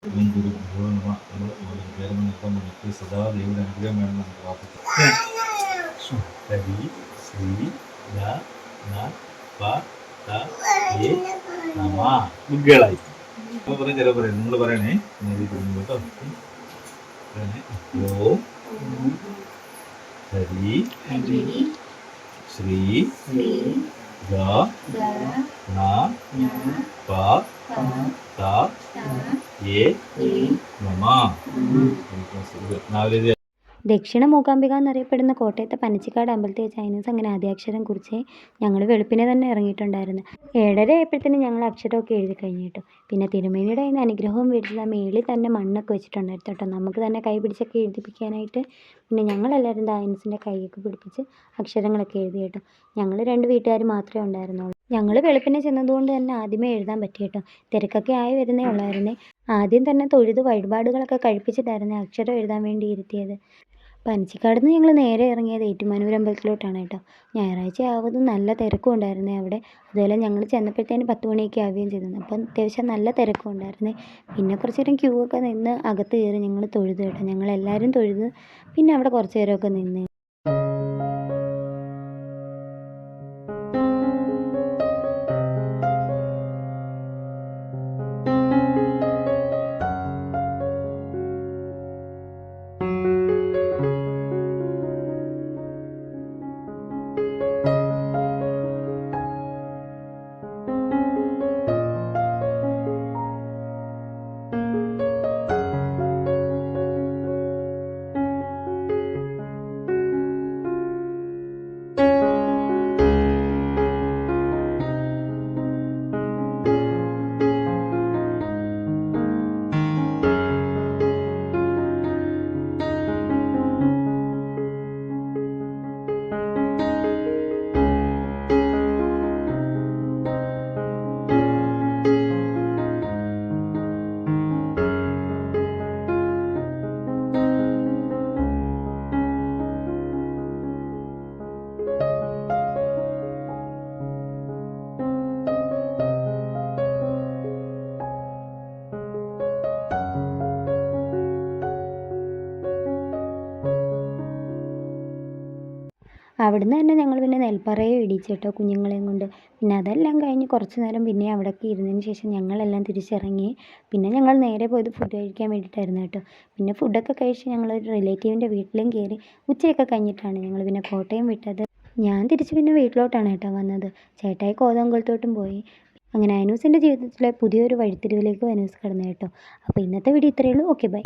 ഓം ഗുരുഭ്യോ നമഃ. നമ്മൾ പേരും നൃത്തം നമുക്ക് സദാ ദൈവയുടെ അനുഗ്രഹം വേണമെന്ന് പ്രാർത്ഥിക്കാം. ഹരി ശ്രീ ല ന പ ത ഏ നമ. ഗുഡ് ഗേളായി. അപ്പോൾ പറയും, ചില പറയും, നിങ്ങൾ പറയണേ കേട്ടോ. പറയണേ ഓം ഹരി ശ്രീ ഗ ന പ ത ഏ നമ. ദക്ഷിണ മൂകാംബിക എന്നറിയപ്പെടുന്ന കോട്ടയത്തെ പനച്ചിക്കാട് അമ്പലത്തിൽ ചൈനീസ് അങ്ങനെ ആദ്യാക്ഷരം കുറിച്ച് ഞങ്ങൾ വെളുപ്പിനെ തന്നെ ഇറങ്ങിയിട്ടുണ്ടായിരുന്നു. 7:30 ആയപ്പോഴത്തേനും ഞങ്ങൾ അക്ഷരമൊക്കെ എഴുതി കഴിഞ്ഞു കേട്ടോ. പിന്നെ തിരുമേനിയുടെ കയ്യിൽ നിന്ന് അനുഗ്രഹവും മേടിച്ചത് മേളിൽ തന്നെ മണ്ണൊക്കെ വെച്ചിട്ടുണ്ടായിരുന്നു കേട്ടോ, നമുക്ക് തന്നെ കൈ പിടിച്ചൊക്കെ എഴുതിപ്പിക്കാനായിട്ട്. പിന്നെ ഞങ്ങളെല്ലാവരും ദായൻസിൻ്റെ കൈയൊക്കെ പിടിപ്പിച്ച് അക്ഷരങ്ങളൊക്കെ എഴുതി കേട്ടോ. ഞങ്ങൾ 2 വീട്ടുകാർ മാത്രമേ ഉണ്ടായിരുന്നുള്ളൂ. ഞങ്ങൾ വെളുപ്പിനെ ചെന്നതുകൊണ്ട് തന്നെ ആദ്യമേ എഴുതാൻ പറ്റി കേട്ടോ. തിരക്കൊക്കെ ആയി വരുന്നേ ഉള്ളായിരുന്നേ. ആദ്യം തന്നെ തൊഴുത് വഴിപാടുകളൊക്കെ കഴിപ്പിച്ചിട്ടായിരുന്നു അക്ഷരം എഴുതാൻ വേണ്ടി ഇരുത്തിയത്. പനച്ചിക്കാട് നിന്ന് ഞങ്ങൾ നേരെ ഇറങ്ങിയത് ഏറ്റുമാനൂർ അമ്പലത്തിലോട്ടാണ് കേട്ടോ. ഞായറാഴ്ച ആവതും നല്ല തിരക്കും ഉണ്ടായിരുന്നേ അവിടെ. അതുപോലെ ഞങ്ങൾ ചെന്നപ്പോഴത്തേന് 10 മണിയൊക്കെ ആവുകയും ചെയ്തിരുന്നു. അപ്പം അത്യാവശ്യം നല്ല തിരക്കും ഉണ്ടായിരുന്നേ. പിന്നെ കുറച്ച് നേരം ക്യൂ ഒക്കെ നിന്ന് അകത്ത് കയറി ഞങ്ങൾ തൊഴുത് കേട്ടോ. ഞങ്ങളെല്ലാവരും തൊഴുത് പിന്നെ അവിടെ കുറച്ച് നേരമൊക്കെ നിന്ന്. അവിടുന്ന് തന്നെ ഞങ്ങൾ പിന്നെ നെൽപ്പറയെ ഇടിച്ചു കേട്ടോ കുഞ്ഞുങ്ങളെയും കൊണ്ട്. പിന്നെ അതെല്ലാം കഴിഞ്ഞ് കുറച്ച് നേരം പിന്നെ അവിടെയൊക്കെ ഇരുന്നതിന് ശേഷം ഞങ്ങളെല്ലാം തിരിച്ചിറങ്ങി. പിന്നെ ഞങ്ങൾ നേരെ പോയത് ഫുഡ് കഴിക്കാൻ വേണ്ടിയിട്ടായിരുന്നു കേട്ടോ. പിന്നെ ഫുഡൊക്കെ കഴിച്ച് ഞങ്ങളൊരു റിലേറ്റീവിൻ്റെ വീട്ടിലും കയറി. ഉച്ചയൊക്കെ കഴിഞ്ഞിട്ടാണ് ഞങ്ങൾ പിന്നെ കോട്ടയം വിട്ടത്. ഞാൻ തിരിച്ച് പിന്നെ വീട്ടിലോട്ടാണ് കേട്ടോ വന്നത്. ചേട്ടായി കോതമംഗലത്തോട്ടും പോയി. അങ്ങനെ അനൂസിൻ്റെ ജീവിതത്തിലെ പുതിയൊരു വഴിത്തിരിവിലേക്ക് അനൂസ് കടന്നു കേട്ടോ. അപ്പോൾ ഇന്നത്തെ വീഡിയോ ഇത്രയേ ഉള്ളൂ. Okay bye.